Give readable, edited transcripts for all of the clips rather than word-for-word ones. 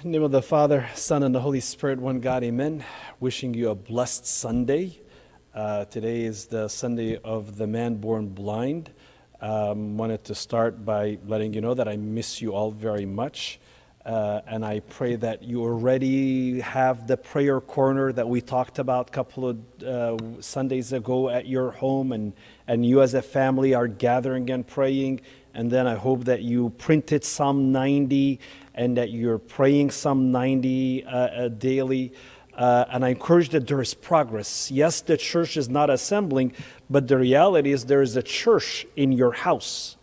In the name of the Father, Son, and the Holy Spirit, one God, amen. Wishing you a blessed Sunday. Today is the Sunday of the man born blind. Wanted to start by letting you know that I miss you all very much. And I pray that you already have the prayer corner that we talked about a couple of Sundays ago at your home, and you as a family are gathering and praying. And then I hope that you printed Psalm 90 and that you're praying Psalm 90 daily. And I encourage that there is progress. Yes, the church is not assembling, but the reality is there is a church in your house.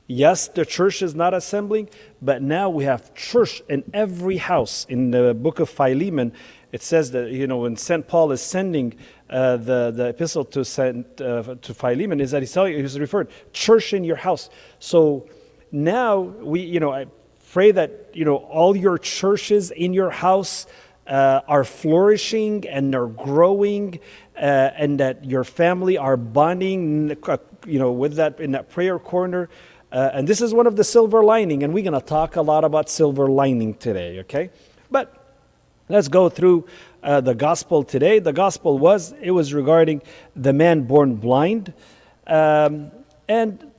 Yes, the church is not assembling, but now we have church in every house. In the book of Philemon, it says that, when St. Paul is sending the epistle to Philemon, is that he's referred, church in your house. So now I pray that, all your churches in your house are flourishing and are growing, and that your family are bonding, with that in that prayer corner. And this is one of the silver lining, and we're going to talk a lot about silver lining today, okay? But let's go through the gospel today. The gospel was regarding the man born blind. And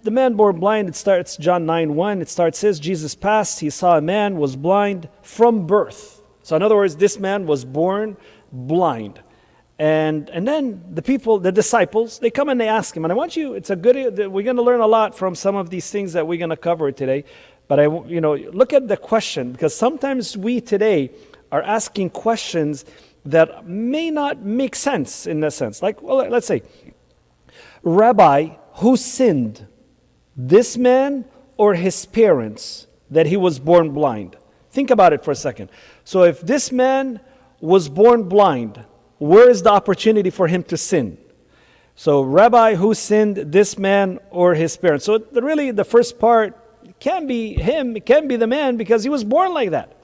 the man born blind, it starts John 9:1. It says, Jesus passed, he saw a man was blind from birth. So in other words, this man was born blind. And then the disciples, they come and they ask him. And I want you, we're going to learn a lot from some of these things that we're going to cover today. But look at the question, because sometimes we today are asking questions that may not make sense in a sense. Like, well, let's say, Rabbi, who sinned, this man or his parents, that he was born blind? Think about it for a second. So if this man was born blind, where is the opportunity for him to sin? So, Rabbi, who sinned, this man or his parents? So, really, the first part can be him, it can be the man, because he was born like that.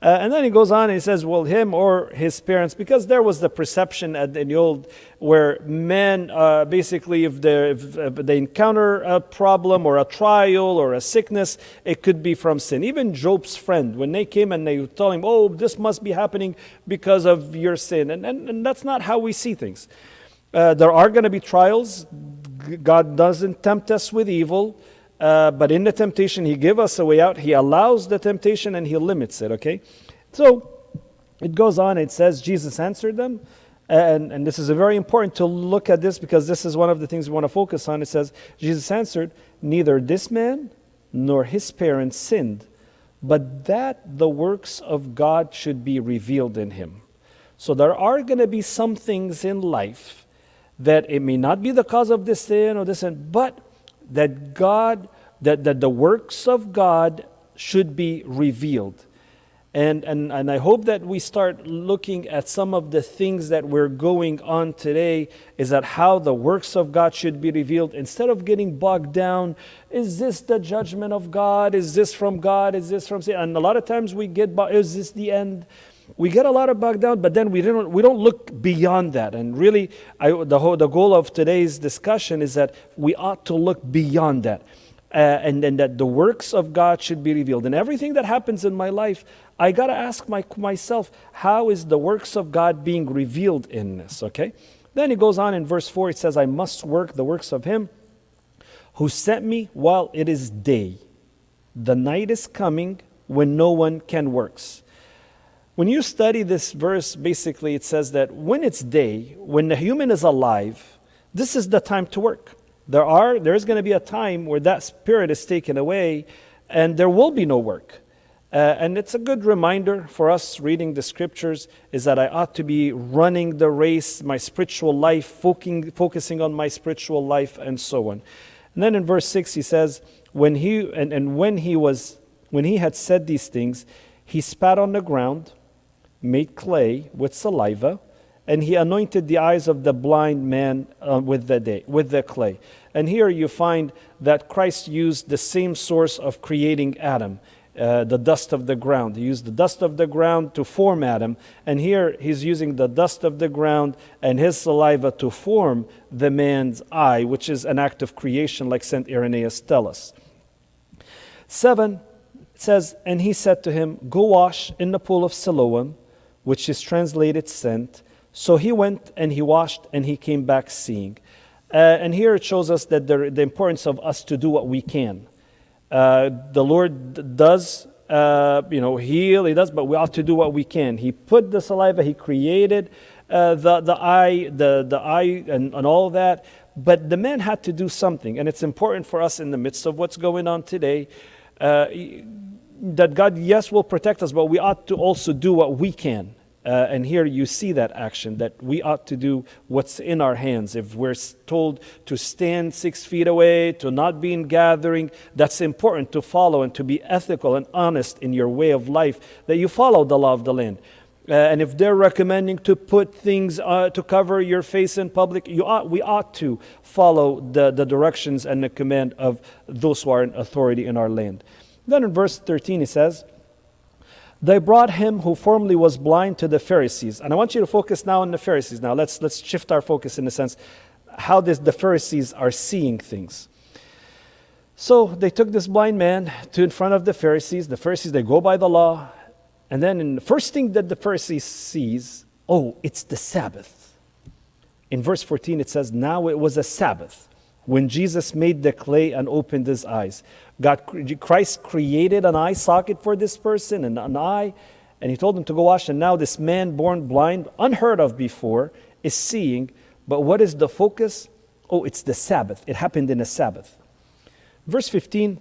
And then he goes on and he says, well, him or his parents, because there was the perception in the old where men, basically, if they encounter a problem or a trial or a sickness, it could be from sin. Even Job's friend, when they came and they told him, oh, this must be happening because of your sin. And that's not how we see things. There are going to be trials. God doesn't tempt us with evil. But in the temptation, he gives us a way out. He allows the temptation and he limits it, okay? So it goes on. It says, Jesus answered them. And this is very important to look at this, because this is one of the things we want to focus on. It says, Jesus answered, neither this man nor his parents sinned, but that the works of God should be revealed in him. So there are going to be some things in life that it may not be the cause of this sin or this sin, but that that the works of God should be revealed. And I hope that we start looking at some of the things that we're going on today, is that how the works of God should be revealed, instead of getting bogged down. Is this the judgment of God? Is this from God? Is this from Satan? And a lot of times we get, is this the end? We get a lot of bogged down, but then we don't look beyond that. And really, the goal of today's discussion is that we ought to look beyond that, and that the works of God should be revealed. And everything that happens in my life, I got to ask myself, how is the works of God being revealed in this? Okay. Then it goes on in verse 4. It says, I must work the works of him who sent me while it is day. The night is coming when no one can work. When you study this verse, basically it says that when it's day, when the human is alive, this is the time to work. There is going to be a time where that spirit is taken away and there will be no work. And it's a good reminder for us reading the scriptures, is that I ought to be running the race, my spiritual life, focusing on my spiritual life, and so on. And then in verse 6 he says, when he had said these things, he spat on the ground, made clay with saliva, and he anointed the eyes of the blind man with the clay. And here you find that Christ used the same source of creating Adam, the dust of the ground. He used the dust of the ground to form Adam, and here he's using the dust of the ground and his saliva to form the man's eye, which is an act of creation, like St. Irenaeus tells us. 7, It says, and he said to him, go wash in the pool of Siloam, which is translated sent. So he went and he washed and he came back seeing. And here it shows us that the importance of us to do what we can. The Lord does, heal, He does, but we ought to do what we can. He put the saliva, He created the eye and all that. But the man had to do something. And it's important for us in the midst of what's going on today, that God, yes, will protect us, but we ought to also do what we can. And here you see that action, that we ought to do what's in our hands. If we're told to stand 6 feet away, to not be in gathering, that's important to follow and to be ethical and honest in your way of life, that you follow the law of the land. And if they're recommending to put things to cover your face in public, we ought to follow the directions and the command of those who are in authority in our land. Then in verse 13 it says, they brought him who formerly was blind to the Pharisees. And I want you to focus now on the Pharisees. Now let's shift our focus in a sense, how the Pharisees are seeing things. So they took this blind man to in front of the Pharisees. The Pharisees, they go by the law. And then in the first thing that the Pharisee sees, it's the Sabbath. In verse 14 it says, now it was a Sabbath when Jesus made the clay and opened his eyes. Christ created an eye socket for this person and an eye, and he told him to go wash. And now this man born blind, unheard of before, is seeing. But what is the focus? It's the Sabbath. It happened in a Sabbath. Verse 15,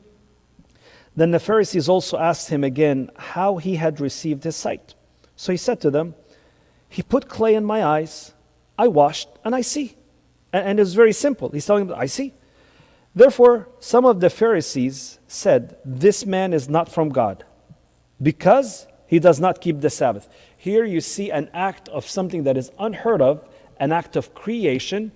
then the Pharisees also asked him again how he had received his sight. So he said to them, he put clay in my eyes, I washed, and I see. And it's very simple. He's telling them, I see. Therefore, some of the Pharisees said, this man is not from God, because he does not keep the Sabbath. Here you see an act of something that is unheard of, an act of creation,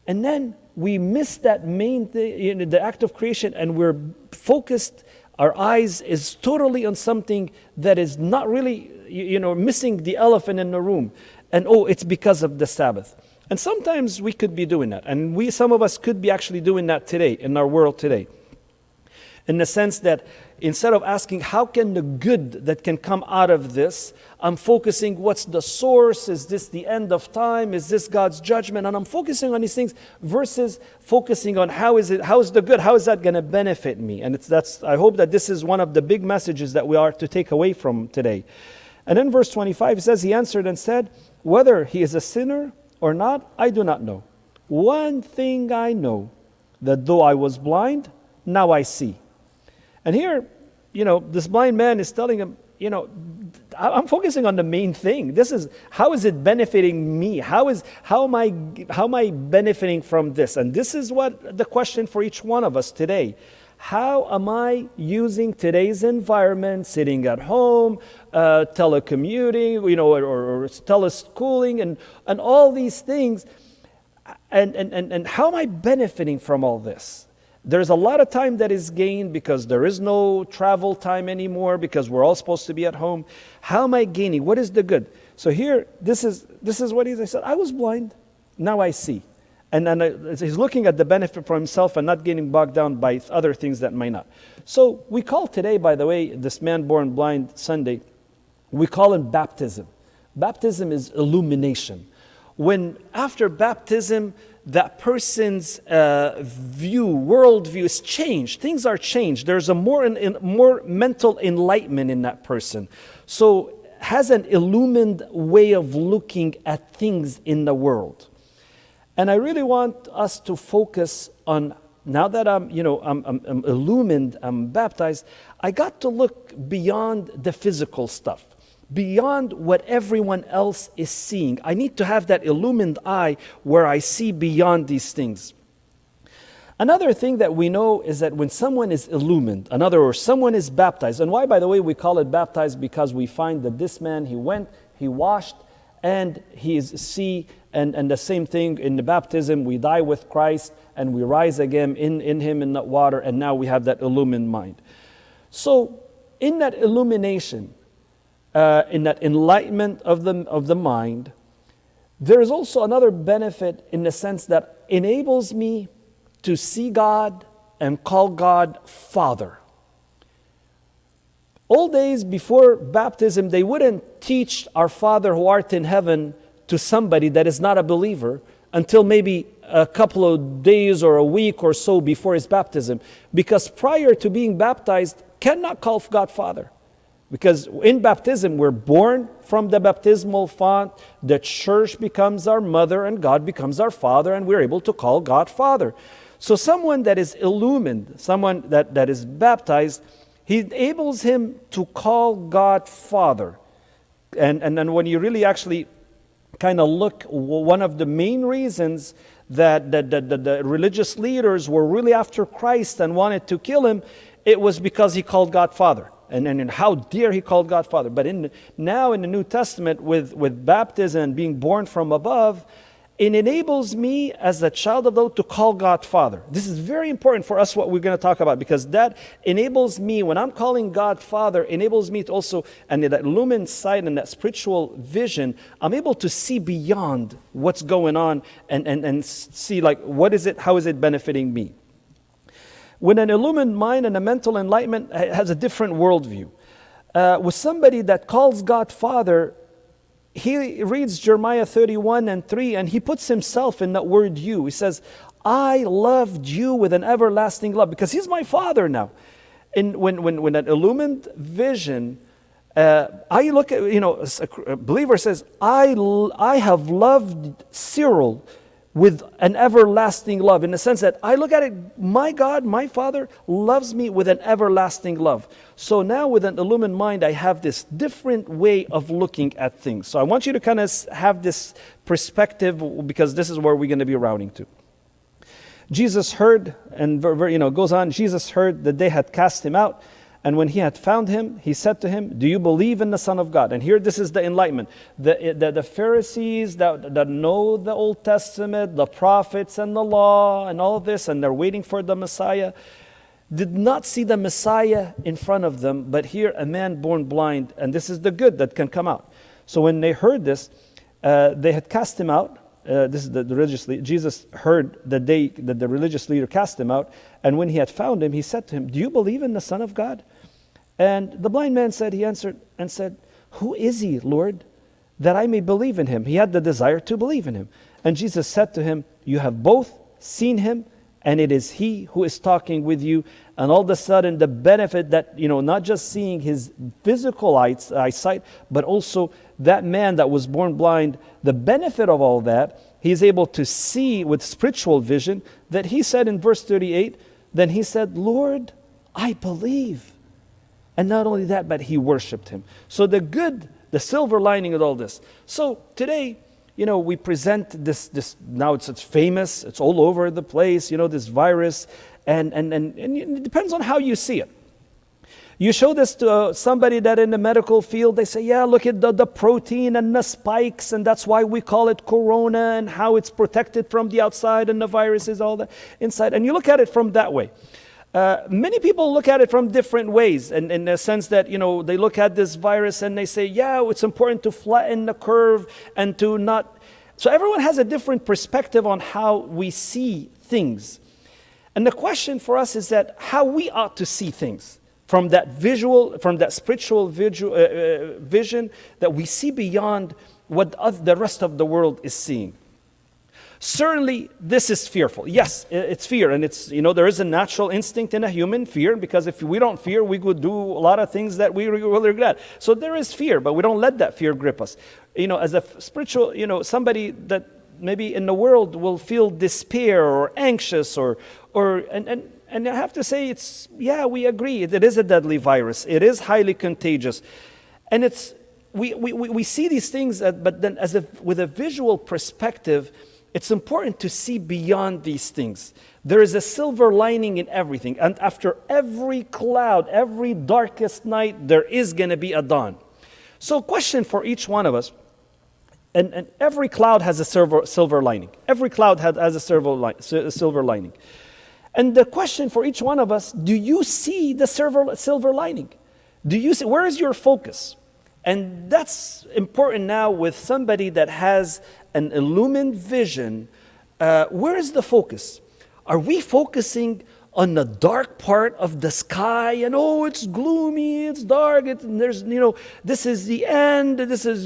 and then we miss that main thing, the act of creation, and we're focused, our eyes is totally on something that is not really, missing the elephant in the room. And it's because of the Sabbath. And sometimes we could be doing that. And some of us could be actually doing that today, in our world today. In the sense that instead of asking, how can the good that can come out of this, I'm focusing, what's the source? Is this the end of time? Is this God's judgment? And I'm focusing on these things versus focusing on how is the good? How is that going to benefit me? And I hope that this is one of the big messages that we are to take away from today. And in verse 25, it says, he answered and said, whether he is a sinner or not, I do not know. One thing I know, that though I was blind, now I see. And here, this blind man is telling him, I'm focusing on the main thing. How is it benefiting me? How am I benefiting from this? And this is what the question for each one of us today. How am I using today's environment, sitting at home, telecommuting, or teleschooling, and all these things, and how am I benefiting from all this? There's a lot of time that is gained because there is no travel time anymore because we're all supposed to be at home. How am I gaining? What is the good? So here, this is what he said. I was blind, now I see. And he's looking at the benefit for himself and not getting bogged down by other things that might not. So we call today, by the way, this man born blind Sunday, we call it baptism. Baptism is illumination. When after baptism, that person's worldview is changed. Things are changed. There's a more mental enlightenment in that person. So has an illumined way of looking at things in the world. And I really want us to focus on, now that I'm illumined, I'm baptized, I got to look beyond the physical stuff, beyond what everyone else is seeing. I need to have that illumined eye where I see beyond these things. Another thing that we know is that when someone is illumined, someone is baptized, and why, by the way, we call it baptized, because we find that this man, he went, he washed, and he is and the same thing in the baptism, we die with Christ and we rise again in him in that water, and now we have that illumined mind. So in that illumination, in that enlightenment of the mind, there is also another benefit in the sense that enables me to see God and call God Father. Old days before baptism, they wouldn't teach our Father who art in heaven to somebody that is not a believer until maybe a couple of days or a week or so before his baptism. Because prior to being baptized, cannot call God Father. Because in baptism, we're born from the baptismal font, the church becomes our mother, and God becomes our Father, and we're able to call God Father. So someone that is illumined, someone that is baptized, he enables him to call God Father. And then when you really actually kind of look, one of the main reasons that the religious leaders were really after Christ and wanted to kill him, it was because he called God Father. And how dare he called God Father. But now in the New Testament, with baptism and being born from above, it enables me as a child of God to call God Father. This is very important for us, what we're going to talk about, because that enables me, when I'm calling God Father, enables me to also, and that lumen sight and that spiritual vision, I'm able to see beyond what's going on and see like, what is it, how is it benefiting me? When an illumined mind and a mental enlightenment has a different worldview. With somebody that calls God Father, he reads Jeremiah 31:3, and he puts himself in that word you. He says, I loved you with an everlasting love, because he's my Father now. And when an illumined vision, I look at, a believer says, I have loved Cyril with an everlasting love, in the sense that I look at it, my God, my Father loves me with an everlasting love. So now with an illumined mind, I have this different way of looking at things. So I want you to kind of have this perspective, because this is where we're going to be routing to. Jesus heard, and goes on, Jesus heard that they had cast him out. And when he had found him, he said to him, do you believe in the Son of God? And here, this is the enlightenment. The Pharisees that know the Old Testament, the prophets and the law and all of this, and they're waiting for the Messiah, did not see the Messiah in front of them, but here a man born blind, and this is the good that can come out. So when they heard this, they had cast him out. This is the religious leader. Jesus heard that the religious leader cast him out, and when he had found him, he said to him, do you believe in the Son of God? And the blind man he answered and said, who is he, Lord, that I may believe in him? He had the desire to believe in him. And Jesus said to him, you have both seen him, and it is he who is talking with you. And all of a sudden, the benefit that, not just seeing his physical eyesight, but also that man that was born blind, the benefit of all that, he's able to see with spiritual vision, that he said in verse 38, then he said, Lord, I believe. And not only that, but he worshiped him. So the silver lining of all this. So today, we present this now it's famous, it's all over the place, this virus, and it depends on how you see it. You show this to somebody that in the medical field, they say, yeah, look at the protein and the spikes, and that's why we call it corona, and how it's protected from the outside, and the virus is all the inside. And you look at it from that way. Many people look at it from different ways, and in the sense that, they look at this virus and they say, yeah, it's important to flatten the curve and to not. So everyone has a different perspective on how we see things. And the question for us is that how we ought to see things from that spiritual vision that we see beyond what the rest of the world is seeing. Certainly, this is fearful. Yes, it's fear, and it's, there is a natural instinct in a human, fear, because if we don't fear, we could do a lot of things that we will regret. So there is fear, but we don't let that fear grip us. As a spiritual, somebody that maybe in the world will feel despair or anxious and I have to say, we agree, it is a deadly virus. It is highly contagious, and we see these things, but then with a visual perspective, it's important to see beyond these things. There is a silver lining in everything. And after every cloud, every darkest night, there is going to be a dawn. So question for each one of us, and every cloud has a silver lining. Every cloud has a silver lining. And the question for each one of us, do you see the silver lining? Do you see, where is your focus? And that's important now with somebody that has an illumined vision. Where is the focus? Are we focusing on the dark part of the sky, and oh, it's gloomy, it's dark, and there's, this is the end, this is,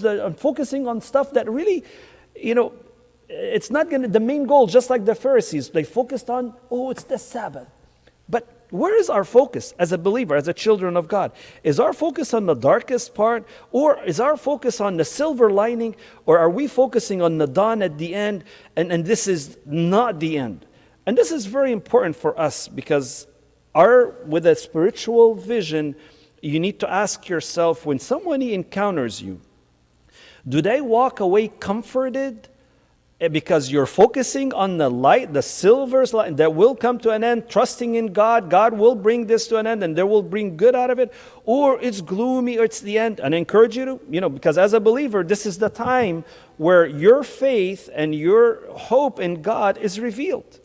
I'm focusing on stuff that really, it's not going to, the main goal, just like the Pharisees, they focused on, oh, it's the Sabbath. But where is our focus as a believer, as a children of God? Is our focus on the darkest part, or is our focus on the silver lining, or are we focusing on the dawn at the end, and this is not the end? And this is very important for us, because with a spiritual vision, you need to ask yourself, when somebody encounters you, do they walk away comforted because you're focusing on the light, the silver light that will come to an end, trusting in God, God will bring this to an end and there will bring good out of it, or it's gloomy, or it's the end? And I encourage you to, because as a believer, this is the time where your faith and your hope in God is revealed.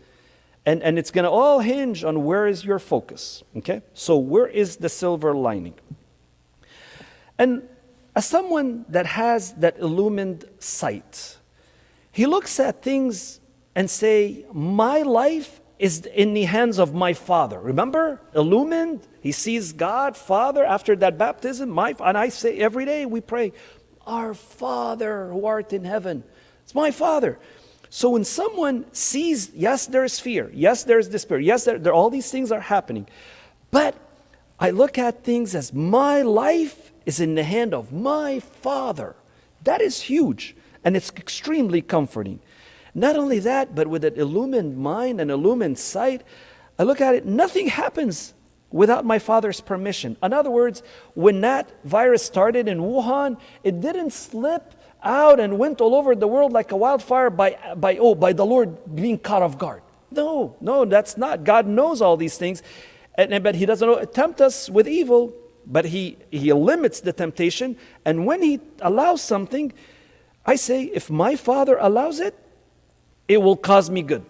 And it's going to all hinge on where is your focus, okay? So where is the silver lining? And as someone that has that illumined sight, he looks at things and say, my life is in the hands of my Father. Remember, illumined, he sees God, Father, after that baptism. And I say every day we pray, our Father who art in heaven. It's my Father. So when someone sees, yes, there's fear. Yes, there's despair. Yes, there all these things are happening. But I look at things as my life is in the hand of my Father. That is huge. And it's extremely comforting. Not only that, but with an illumined mind and illumined sight, I look at it, nothing happens without my Father's permission. In other words, when that virus started in Wuhan, it didn't slip out and went all over the world like a wildfire by the Lord being caught off guard. No, that's not. God knows all these things, but He doesn't tempt us with evil, but He limits the temptation. And when He allows something, I say, if my Father allows it, it will cause me good.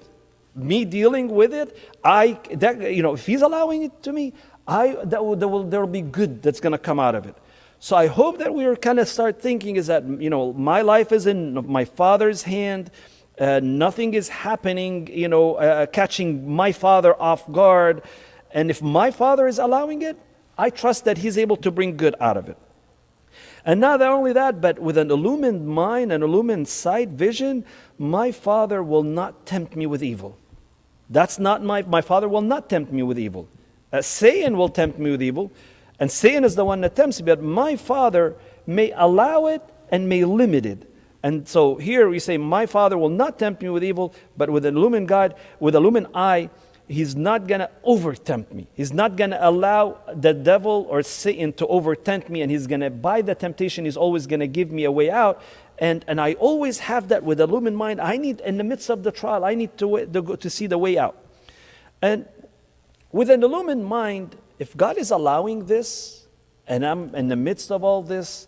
Me dealing with it, if He's allowing it to me, there will be good that's going to come out of it. So I hope that we are kind of start thinking is that, my life is in my Father's hand. Nothing is happening, catching my Father off guard. And if my Father is allowing it, I trust that He's able to bring good out of it. And not only that, but with an illumined mind, an illumined sight, vision, my Father will not tempt me with evil. That's not my Father will not tempt me with evil. Satan will tempt me with evil, and Satan is the one that tempts me, but my Father may allow it and may limit it. And so here we say, my Father will not tempt me with evil, but with an illumined God, with an illumined eye, He's not going to over-tempt me. He's not going to allow the devil or Satan to over-tempt me, and he's going to, by the temptation, he's always going to give me a way out. And I always have that with a illumined mind. I need, in the midst of the trial, I need to see the way out. And with an illumined mind, if God is allowing this, and I'm in the midst of all this,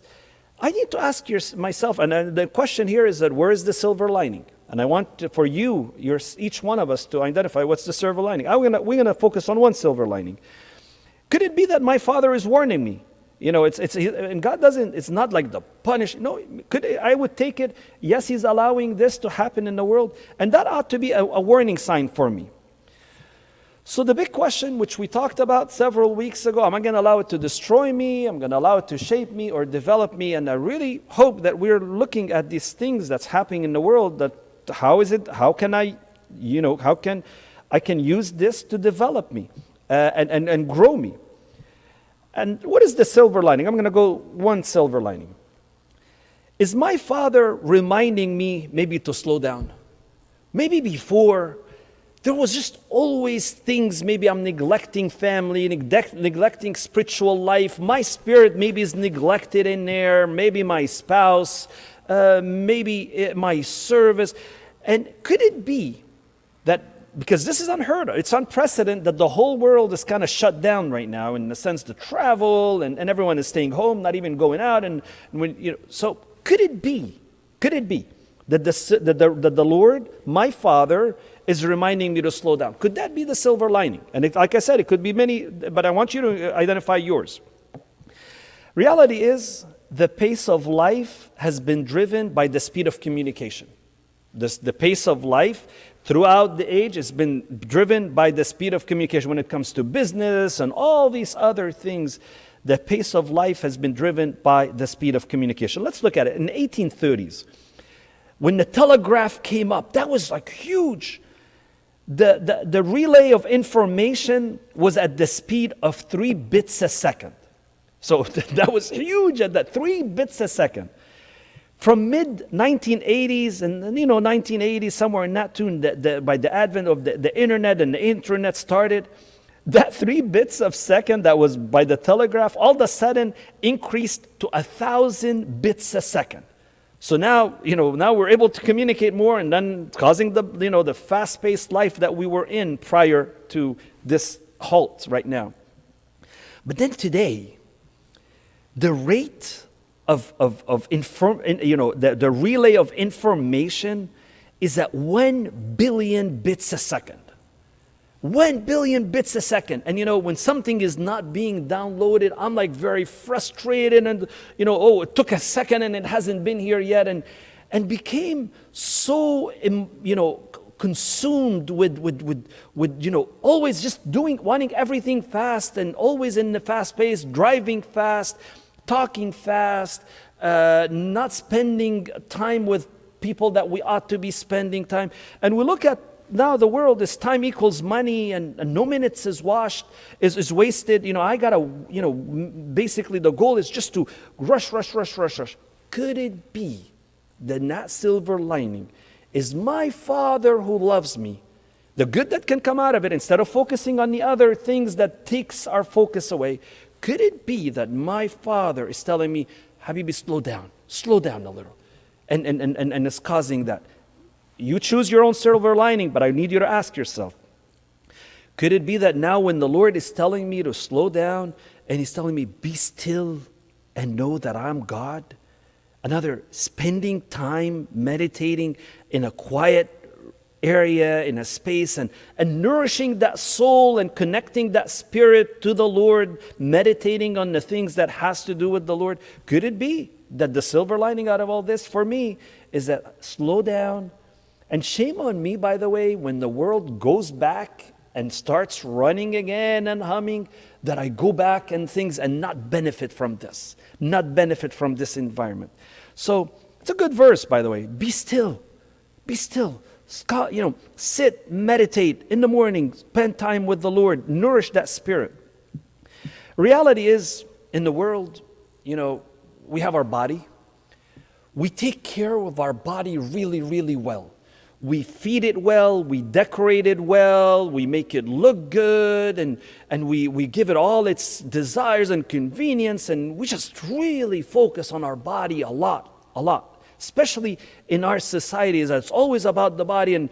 I need to ask myself, and the question here is that where is the silver lining? And I want for you, each one of us, to identify what's the silver lining. We're going to focus on one silver lining. Could it be that my Father is warning me? And God doesn't. It's not like the punish. No, I would take it. Yes, He's allowing this to happen in the world, and that ought to be a warning sign for me. So the big question, which we talked about several weeks ago, am I going to allow it to destroy me? I'm going to allow it to shape me or develop me? And I really hope that we're looking at these things that's happening in the world. That how can I use this to develop me and grow me? And what is the silver lining? I'm going to go one silver lining. Is my Father reminding me maybe to slow down? Maybe before, there was just always things, maybe I'm neglecting family, neglecting spiritual life. My spirit maybe is neglected in there, maybe my spouse, maybe my service. And could it be that, because this is unheard of, it's unprecedented that the whole world is kind of shut down right now in the sense to travel and everyone is staying home, not even going out. So could it be that the Lord, my Father, is reminding me to slow down? Could that be the silver lining? And like I said, it could be many, but I want you to identify yours. Reality is, the pace of life has been driven by the speed of communication. The pace of life, throughout the age, it's been driven by the speed of communication. When it comes to business and all these other things, the pace of life has been driven by the speed of communication. Let's look at it. In the 1830s, when the telegraph came up, that was like huge. The relay of information was at the speed of 3 bits a second. So that was huge at that, 3 bits a second. From mid-1980s and 1980s, somewhere in that tune, by the advent of the internet and the internet started, that 3 bits a second that was by the telegraph all of a sudden increased to 1,000 bits a second. So now we're able to communicate more, and then causing the fast-paced life that we were in prior to this halt right now. But then today, the rate the relay of information is at 1 billion bits a second. 1 billion bits a second. And when something is not being downloaded, I'm like very frustrated and, it took a second and it hasn't been here yet. And became so, consumed with always just wanting everything fast and always in the fast pace, driving fast, talking fast, not spending time with people that we ought to be spending time. And we look at now the world is time equals money, and no minutes is wasted. I gotta, basically the goal is just to rush. Could it be that silver lining is my Father who loves me? The good that can come out of it, instead of focusing on the other things that takes our focus away, could it be that my Father is telling me, Habibi, slow down a little, and it's causing that? You choose your own silver lining, but I need you to ask yourself, could it be that now when the Lord is telling me to slow down and He's telling me, be still and know that I'm God? Another, spending time meditating in a quiet area, in a space, and nourishing that soul and connecting that spirit to the Lord, meditating on the things that has to do with the Lord. Could it be that the silver lining out of all this for me is that slow down? And shame on me, by the way, when the world goes back and starts running again and humming, that I go back and things and not benefit from this environment. So it's a good verse, by the way. Be still. Sit, meditate in the morning, spend time with the Lord, nourish that spirit. Reality is, in the world, we have our body. We take care of our body really, really well. We feed it well, we decorate it well, we make it look good, and we give it all its desires and convenience, and we just really focus on our body a lot. Especially in our societies, it's always about the body and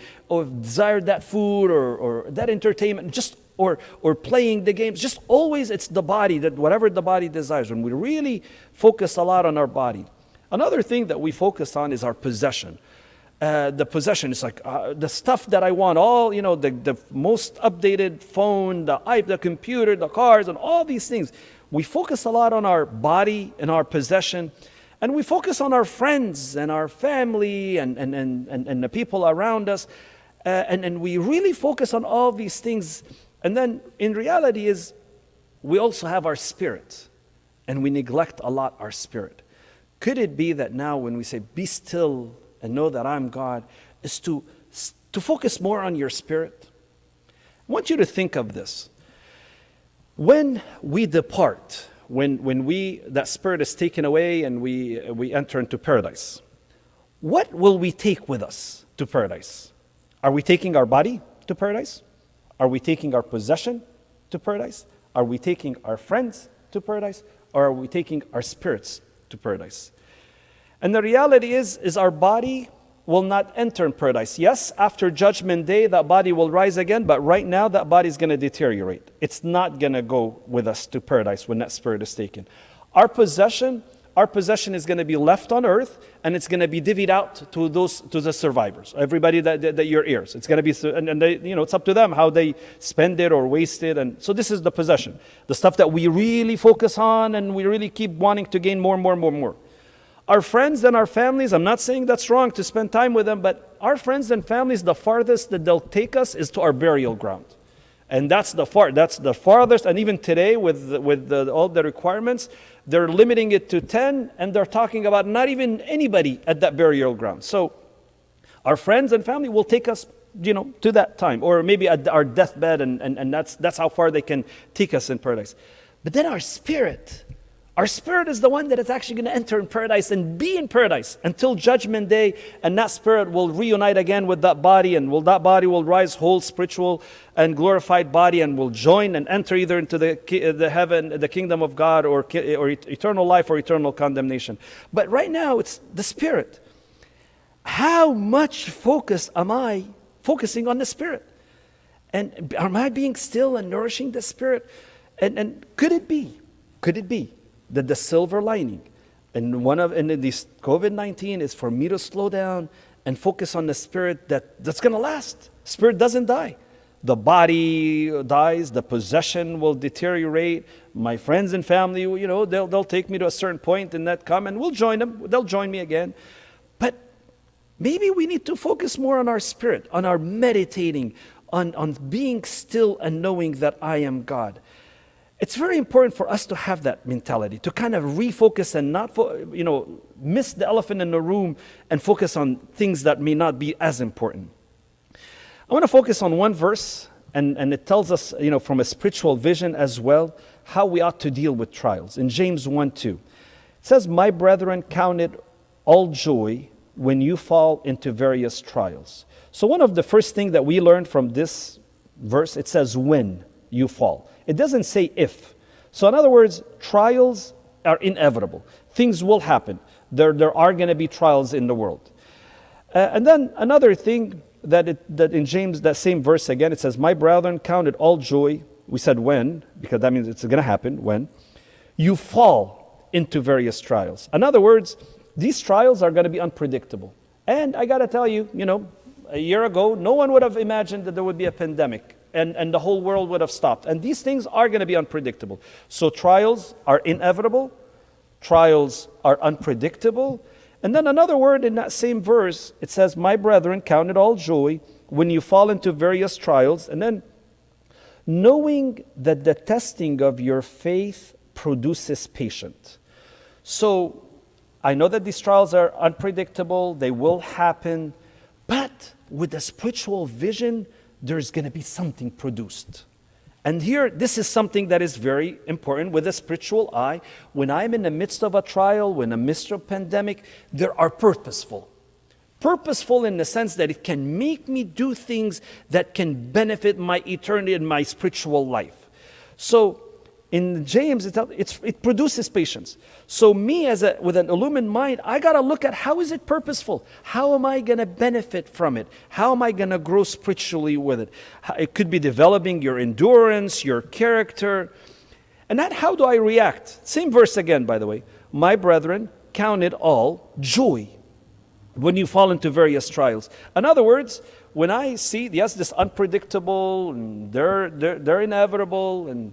desire that food or that entertainment, or playing the games. Just always it's the body, that whatever the body desires. When we really focus a lot on our body. Another thing that we focus on is our possession. The possession is like the stuff that I want, all, the most updated phone, the computer, the cars, and all these things. We focus a lot on our body and our possession, and we focus on our friends and our family and the people around us, and we really focus on all these things. And then in reality is we also have our spirit, and we neglect a lot our spirit. Could it be that now when we say, be still and know that I'm God, is to focus more on your spirit? I want you to think of this. When we depart, when that spirit is taken away and we enter into paradise, what will we take with us to paradise? Are we taking our body to paradise? Are we taking our possession to paradise? Are we taking our friends to paradise? Or are we taking our spirits to paradise? And the reality is our body will not enter in paradise. Yes, after Judgment Day, that body will rise again, but right now that body is going to deteriorate. It's not going to go with us to paradise when that spirit is taken. Our possession is going to be left on earth, and it's going to be divvied out to the survivors, everybody that your heirs. It's going to be, and they, it's up to them how they spend it or waste it. And so this is the possession, the stuff that we really focus on and we really keep wanting to gain more. Our friends and our families, I'm not saying that's wrong to spend time with them, but our friends and families, the farthest that they'll take us is to our burial ground. And that's the farthest, and even today with all the requirements, they're limiting it to 10, and they're talking about not even anybody at that burial ground. So our friends and family will take us, to that time, or maybe at our deathbed, and that's how far they can take us in paradise. But then our spirit is the one that is actually going to enter in paradise and be in paradise until judgment day, and that spirit will reunite again with that body, and that body will rise whole, spiritual and glorified body, and will join and enter either into the heaven, the kingdom of God, or eternal life or eternal condemnation. But right now it's the spirit. How much focus am I focusing on the spirit? And am I being still and nourishing the spirit? And could it be that the silver lining in this COVID-19 is for me to slow down and focus on the spirit that's going to last? Spirit doesn't die. The body dies, the possession will deteriorate. My friends and family, they'll take me to a certain point and that come, and we'll join them. They'll join me again. But maybe we need to focus more on our spirit, on our meditating, on being still and knowing that I am God. It's very important for us to have that mentality, to kind of refocus and not, miss the elephant in the room and focus on things that may not be as important. I want to focus on one verse, and it tells us, from a spiritual vision as well, how we ought to deal with trials. In James 1:2, it says, "My brethren, count it all joy when you fall into various trials." So one of the first things that we learned from this verse, it says when you fall. It doesn't say if. So in other words, trials are inevitable. Things will happen. There are going to be trials in the world. And then another thing that in James, that same verse again, it says, "My brethren, count it all joy." We said when, because that means it's going to happen when you fall into various trials. In other words, these trials are going to be unpredictable. And I got to tell you, a year ago, no one would have imagined that there would be a pandemic and the whole world would have stopped. And these things are going to be unpredictable. So trials are inevitable. Trials are unpredictable. And then another word in that same verse, it says, "My brethren, count it all joy when you fall into various trials." And then, "knowing that the testing of your faith produces patience." So I know that these trials are unpredictable. They will happen. But with the spiritual vision, there's going to be something produced. And here, this is something that is very important with a spiritual eye. When I'm in the midst of a trial, when I'm in the midst of a pandemic, there are purposeful. Purposeful in the sense that it can make me do things that can benefit my eternity and my spiritual life. So in James, it produces patience. So me, with an illumined mind, I got to look at how is it purposeful? How am I going to benefit from it? How am I going to grow spiritually with it? It could be developing your endurance, your character. And how do I react? Same verse again, by the way. "My brethren, count it all joy when you fall into various trials." In other words, when I see, yes, this unpredictable, and they're inevitable, and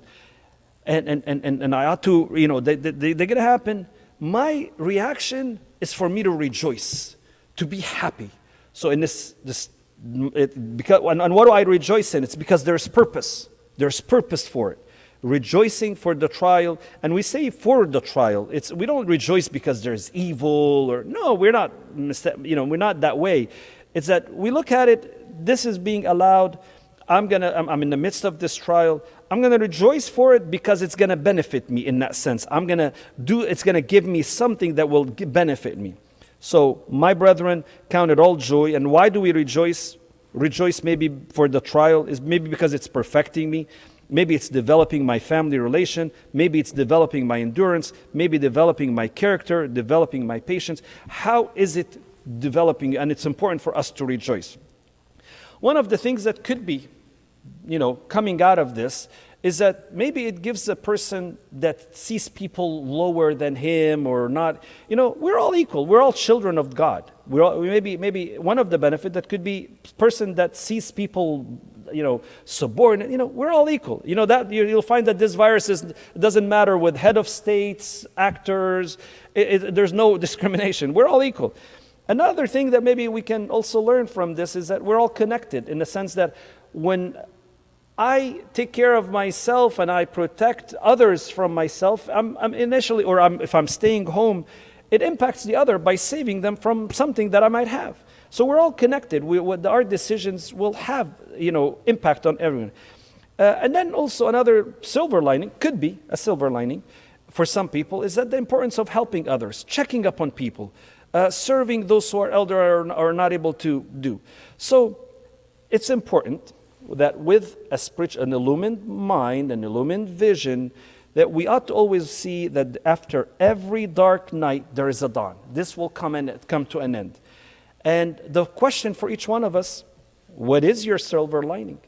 I ought to, they're going to happen. My reaction is for me to rejoice, to be happy. So in and what do I rejoice in? It's because there's purpose. There's purpose for it. Rejoicing for the trial, and we say for the trial. We don't rejoice because there's evil no, we're not. We're not that way. It's that we look at it. This is being allowed. I'm in the midst of this trial. I'm going to rejoice for it because it's going to benefit me in that sense. It's going to give me something that will benefit me. So, "My brethren, count it all joy." And why do we rejoice? Rejoice maybe for the trial is maybe because it's perfecting me. Maybe it's developing my family relation. Maybe it's developing my endurance. Maybe developing my character, developing my patience. How is it developing? And it's important for us to rejoice. One of the things that could be coming out of this is that maybe it gives a person that sees people lower than him or not. We're all equal. We're all children of God. Maybe one of the benefits that could be person that sees people subordinate. We're all equal. That you'll find that this virus doesn't matter with head of states, actors. There's no discrimination. We're all equal. Another thing that maybe we can also learn from this is that we're all connected in the sense that when I take care of myself and I protect others from myself, if I'm staying home, it impacts the other by saving them from something that I might have. So we're all connected. Our decisions will have, impact on everyone. And then also another silver lining, could be a silver lining for some people, is that the importance of helping others, checking up on people, serving those who are elder or are not able to do. So it's important that with an illumined mind, an illumined vision, that we ought to always see that after every dark night, there is a dawn. This will come to an end. And the question for each one of us, what is your silver lining?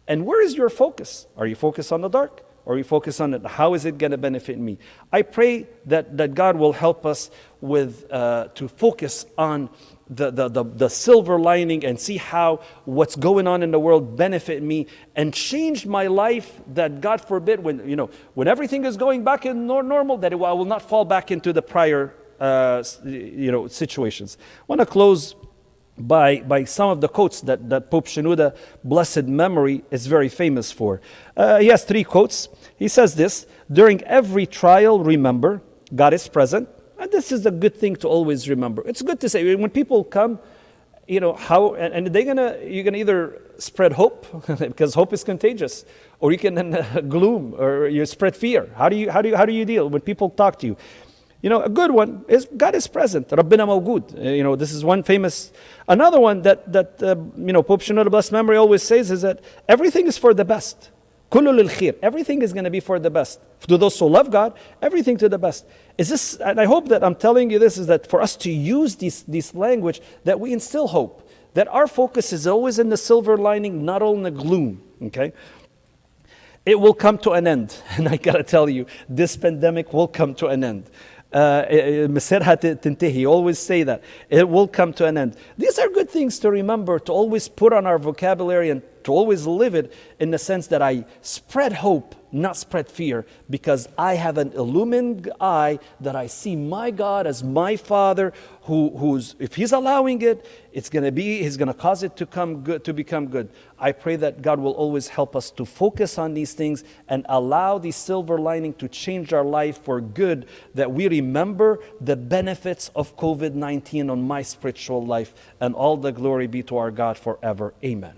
And where is your focus? Are you focused on the dark? Or are you focused on it? How is it going to benefit me? I pray that God will help us to focus on the silver lining and see how what's going on in the world benefit me and change my life, that God forbid when everything is going back in normal, that I will not fall back into the prior situations. I want to close by some of the quotes that Pope Shenouda, blessed memory, is very famous for. He has 3 quotes. He says this: during every trial, remember, God is present. And this is a good thing to always remember. It's good to say, when people come, you're gonna either spread hope, because hope is contagious, or you can gloom, or you spread fear. How do you deal when people talk to you? A good one is God is present. Rabena mawgoud. This is one famous. Another one that Pope Shenouda, blessed memory, always says is that everything is for the best. Kullu lil khair. Everything is going to be for the best. To those who love God, everything to the best. And I hope that I'm telling you this, is that for us to use this language, that we instill hope. That our focus is always in the silver lining, not all in the gloom. Okay? It will come to an end. And I got to tell you, this pandemic will come to an end. He always say that. It will come to an end. These are good things to remember, to always put on our vocabulary and to always live it, in the sense that I spread hope, not spread fear, because I have an illumined eye that I see my God as my Father, who's, if He's allowing it, He's going to cause it to become good. I pray that God will always help us to focus on these things and allow the silver lining to change our life for good, that we remember the benefits of COVID-19 on my spiritual life, and all the glory be to our God forever. Amen.